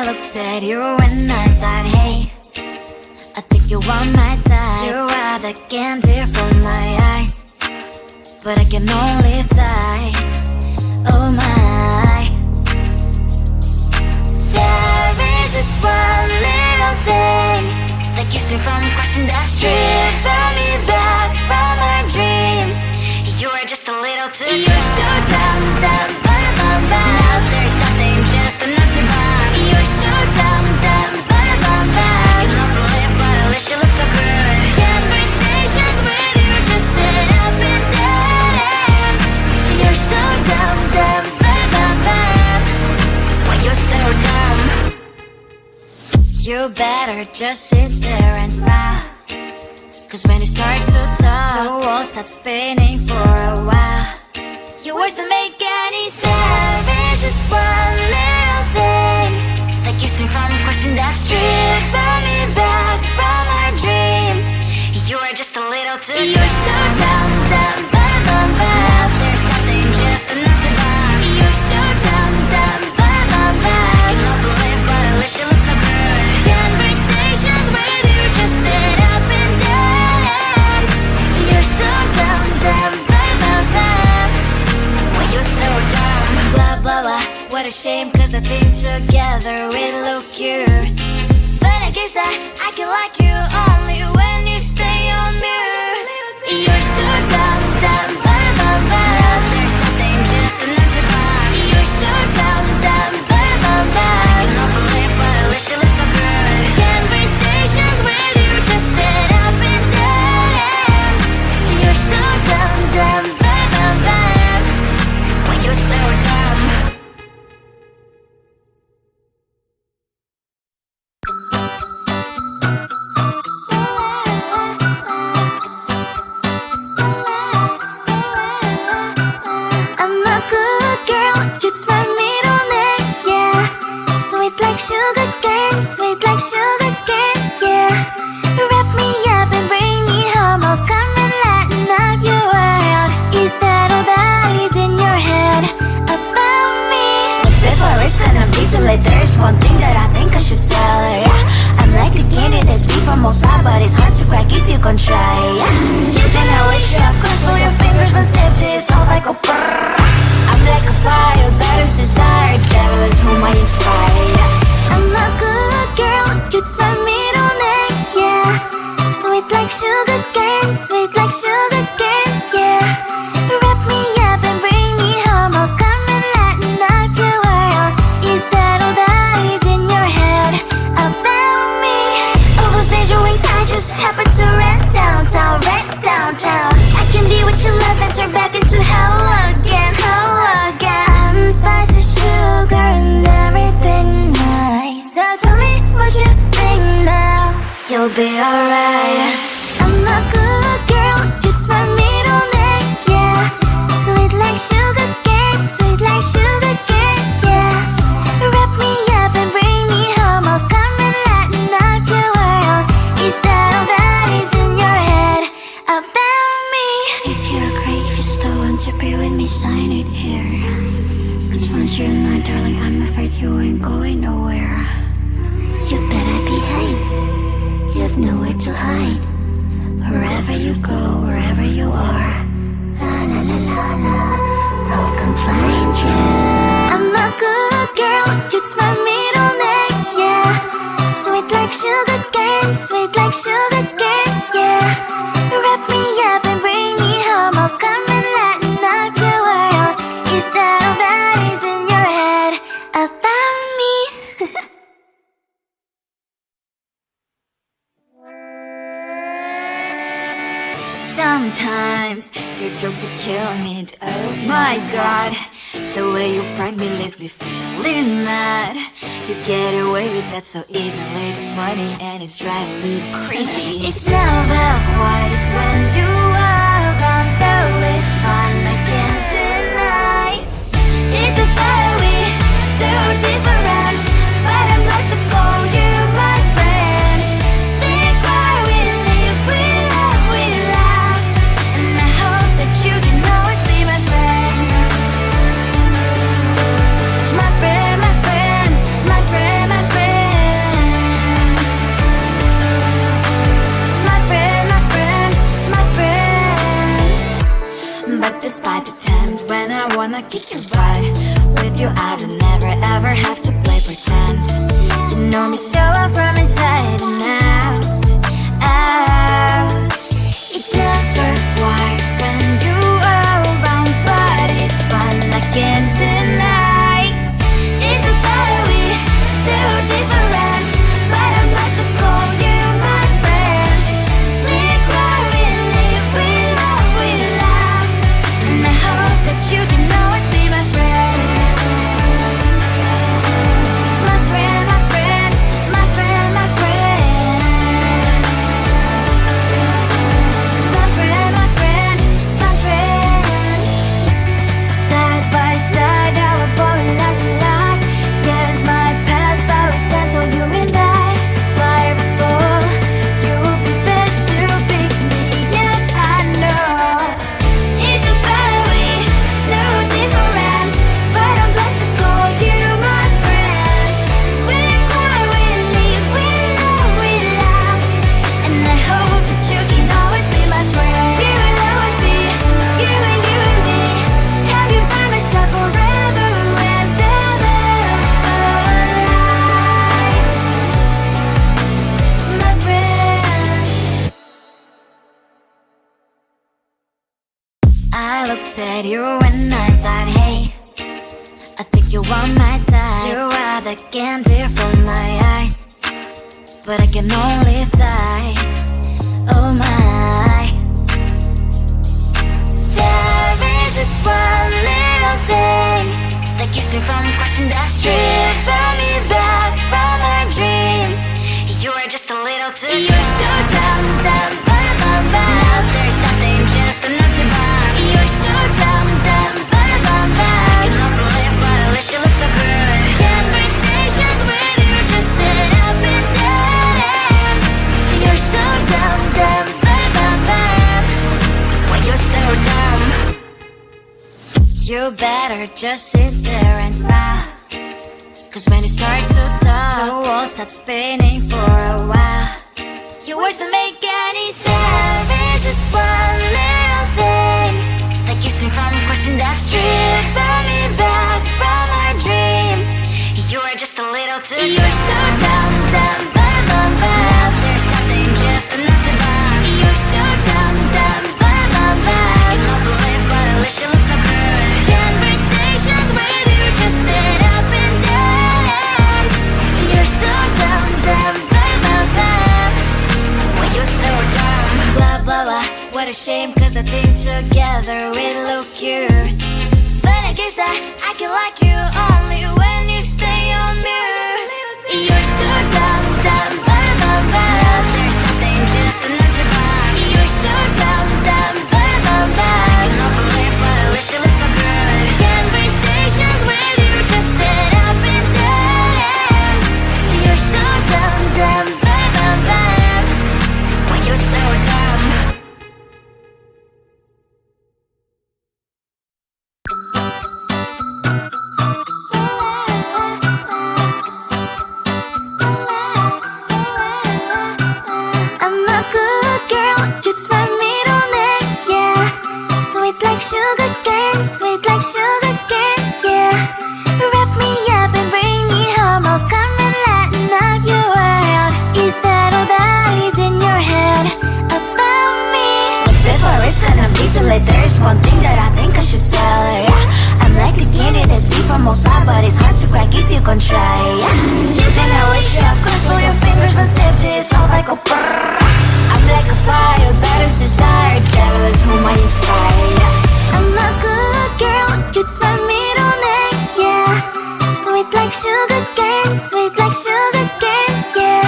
I looked at you and I thought, hey, I think you are my type. You are the candy from my eyes, but I can only sigh, oh my. There is just one little thing that keeps me from crossing that street, driven me back from my dreams. You are just a little too dumb. You're so dumb, dumb, bum, bum. Now there's nothing, just a nut to bomb. You're so dumb, dumb, bum, bum. You don't believe, but at least you look so good. Conversations with you just end up in dead end. You're so dumb, dumb, bum, bum. Why you're so dumb? You better just sit there and smile, 'cause when you start to talk, the world stops spinning for a while. Your words don't make any sense. There's just one little thing that keeps me from crossing that street, driven me back from my dreams. You are just a little too dumb. You're so dumb, dumb, bum, bum, bum. There's nothing, just a nut to bomb. You're so dumb, dumb, bum, bum, bum. You don't believe, but at least you look so good. Conversations with you just end up in dead end. You're so dumb, dumb, bum, bum, bum. Why you're so dumb? Blah, blah, blah. What a shame, 'cause I think together we look cute. But I guess that I can like you only when you stay on mute. You're so dumb, dumb, bum, bum, bum. There's nothing, just a nut to bomb. You're so dumb, dumb, bum, bum, bum. You don't believe, but at least you look so good. Conversations with you just end up in dead end. You're so dumb, dumb, bum, bum, bum. Why you're so dumb? I'm a good girl, it's my middle name, yeah. Sweet like sugar cane, sweet like sugar cane, yeah. Wrap me up and bring me home, I'll come and lighten up your world. Is that all that is in your head about me? But before it's gonna be too late, there's one thing that I think I should tell her, yeah. I'm like the candy that's sweet from outside, but it's hard to crack if you can try, yeah. You think I wish you have crossed all your fingers when safety is off, I go brrrr. I'm like a fire, that is desire, devil is whom I inspire, yeah. I'm a good girl, it's my middle name, yeah. Sweet like sugar cane, sweet like sugar cane, yeah. Wrap me up and bring me home, I'll come and lighten up your world. Is that all that is in your head about me? Overstand your wings, I just happen to rent downtown, I can be what you love and turn back into hell again, I'm spicy sugar and everything nice. So tell me what you think now, you'll be alright. I'm a good girl, it's my middle name, yeah. Sweet like sugar cane, sweet like sugar cane, yeah. Wrap me up and bring me home, I'll come and lighten up your world. Is that all that is in your head about me? If you agree, if you still want to be with me, sign it here. 'Cause once you're in my darling, I'm afraid you ain't going nowhere. You better behave, you have nowhere to hide. Wherever you go, wherever you are, la la la la la, I'll come find you. I'm a good girl, it's my middle name, yeah. Sweet like sugar cane, sweet like sugar cane, yeah. Wrap me up and bring me home, I'll come and lighten up your world. Is that all that is in your head about me? Sometimes your jokes that kill me, oh my god. The way you prank me leaves me feeling mad. You get away with that so easily, it's funny and it's driving me crazy. It's all about what it's when you are around, though it's fun, I can't deny. It's a fire we so different, but I'm lost to call you my friend. Think why we live, we love, we laugh, and I hope that you can always be my friend. My friend, my friend, my friend, my friend. at you and I thought, hey, I think you want my type. You are the candy from my eyes, but I can only sigh, oh my. There is just one little thing that keeps me from crossing that street. Driven me back from my dreams. You are just a little too close. You're so dumb, dumb, now there's nothing, just enough to buy. You're so dumb, dumb, you don't believe, but at least you look so good. Conversations with you just end up in dead end. You're so dumb, dumb, why you're so dumb? You better just sit there and smile, 'cause when you start to talk, the world stops spinning for a while. Your words don't make any sense. There's just one little thing that keeps me from crossing that street. Driven me back from our dreams. You are just a little too close. You're so dumb, dumb, now there's nothing, just enough to buy. You're so dumb, dumb, you don't believe, but at least you look so good. Conversations with you just end up in dead end. You're so dumb, dumb, why you're so dumb? Blah, blah, blah, what a shame, 'cause I think together we look cute. But I guess I can like you only when you stay on mute. You're so dumb, dumb, there's nothing, just enough to buy. You're so dumb, dumb, you don't believe, but at least you look so good. Conversations with you just end up in dead end. You're so dumb, dumb, why you're so dumb? I'm a good girl, it's my middle name, yeah. Sweet like sugar cane, sweet like sugar cane, yeah. Wrap me up and bring me home, I'll come and lighten up your world. Is that all that is in your head about me? But before it's gonna be too late, there's one thing that I think I should tell her, yeah. I'm like the candy that's deep from most high, but it's hard to crack if you can try, yeah. You think I wish you cross all your fingers when safety is all like a brrrr. I'm like a fire, battles desire, devil is whom I inspire, yeah. I'm a good girl, it's my middle name, yeah. Sweet like sugar cane, sweet like sugar cane, yeah.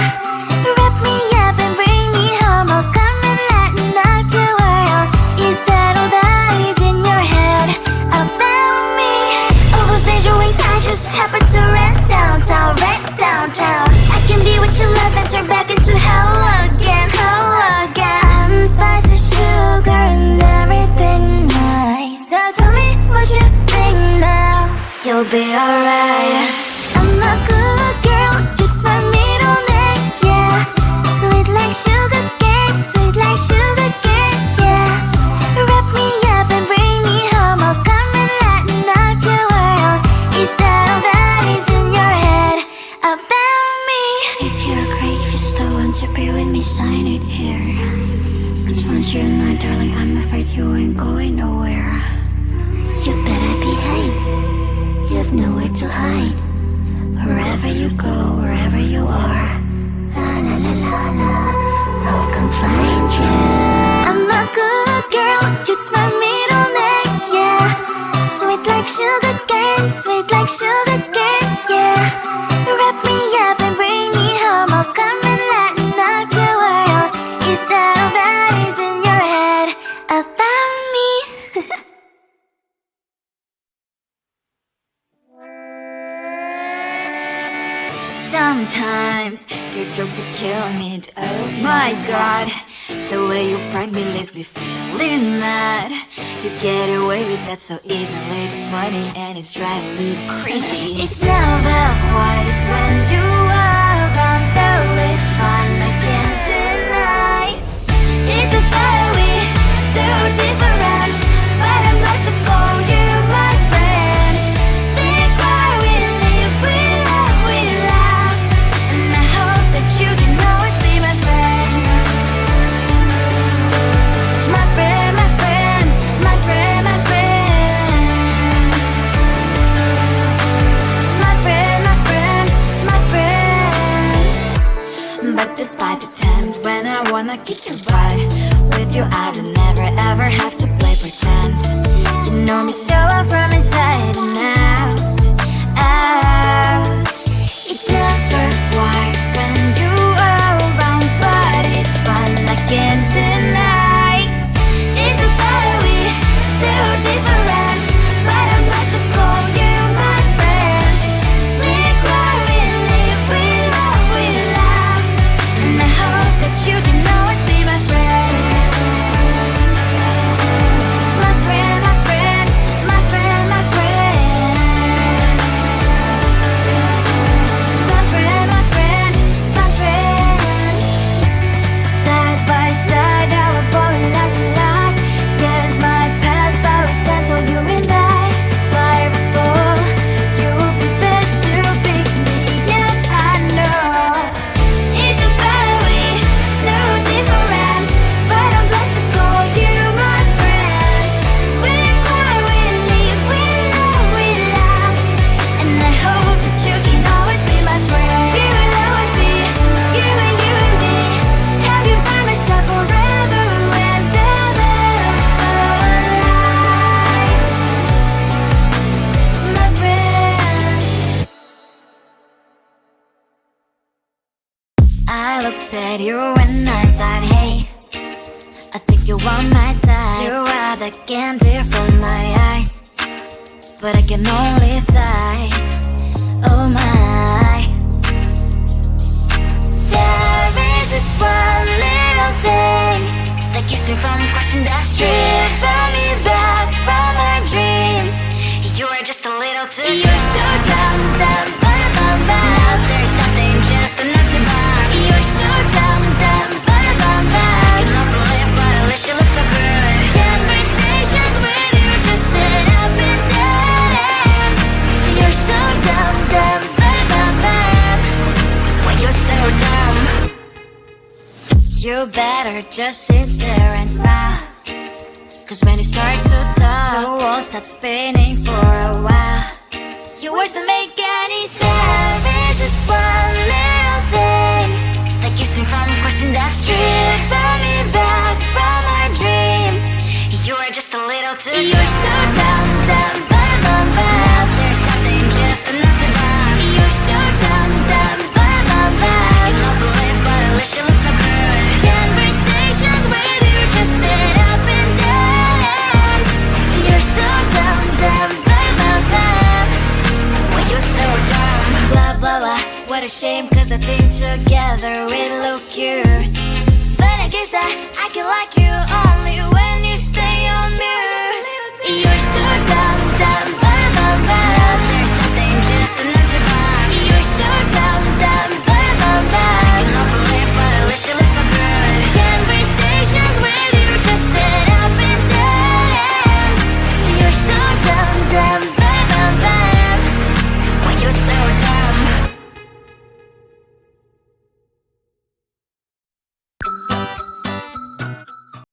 Wrap me up and bring me home, I'll come and lighten up your world. Is that all that is in your head about me? All those angel wings I just happen to rent downtown, I can be what you love and turn back into hell again, I'm spice and sugar and everything nice. So tell me what you think now, you'll be alright. I'm a good girl, it's my middle name, yeah. Sweet like sugar cane, sweet like sugar cane, yeah. Wrap me up and bring me home, I'll come and lighten up your world. Is that all that is in your head about me? If you agree, if you still want to be with me, sign it here. 'Cause once you're mine, darling, I'm afraid you ain't going nowhere. You better behave, you have nowhere to hide. Wherever you go, wherever you are, la la la la la, I'll come find you. I'm a good girl, it's my middle name, yeah. Sweet like sugar cane, sweet like sugar cane, yeah. Wrap me up and bring me home, I'll come and lighten up your world. Is that all that is in your head about me? Sometimes your jokes that kill me, oh my god. The way you prank me leaves me feeling mad. You get away with that so easily, it's funny and it's driving me crazy. It's never quite, it's when you are around, though it's fun, I can't deny. It's a fiery, so different, but I'm blessed to call you my friend. Think why we live, we love, and I hope that you can always be my friend. My friend, my friend, my friend, my friend. wanna kick your butt. With you I don't never ever have to play pretend. You know me so well from inside and out, out. It's never quiet when you are around, but it's fun, I can't deny. It's a better we, so different, but I'm glad to call you my friend. We cry, we live, we love, we laugh, and I hope that you can always be my friend. My friend, my friend, my friend, my friend. My friend, my friend, my friend. Side by side, our body lies alive. Yes, my past, but we stand so you and I. Fire full, you will be there to pick me up, I know. It's a better way, so different, but I'm blessed to call you my friend. We cry, we live, we love, we laugh, and I hope that you can always be my friend. You will always be, you and me. Have you by my side forever and ever, my friend. I looked at you and I thought, hey, I think you want my type. You are the candy from my eyes, but I can only sigh. Oh my, there is just one little thing that keeps me from crossing that street. Drive me back from my dreams. You are just a little too. You're so dumb, dumb, but now there's nothing, just enough to buy. You're so dumb, dumb, but I cannot believe, but at least you look so good. Conversations with you just end up in dead end. You're so dumb, dumb, but when you're so dumb, you better just sit there and smile. Cause when you start to talk, the world stops spinning for a while. Your words don't make any sense. There's just one little thing that keeps me from crossing that street. Turn me back from my dreams. You are just a little too. You're so dumb, dumb, but now there's nothing, just enough to buy. You're so dumb, dumb, but I cannot believe, but at least you look so good. Conversations with you just end up in dead end. You're so dumb, dumb, but when you're so dumb. Blah, blah, blah, what a shame, cause I think together we look cute. But I guess that I can like you only when you stay on mute. You're so dumb, dumb,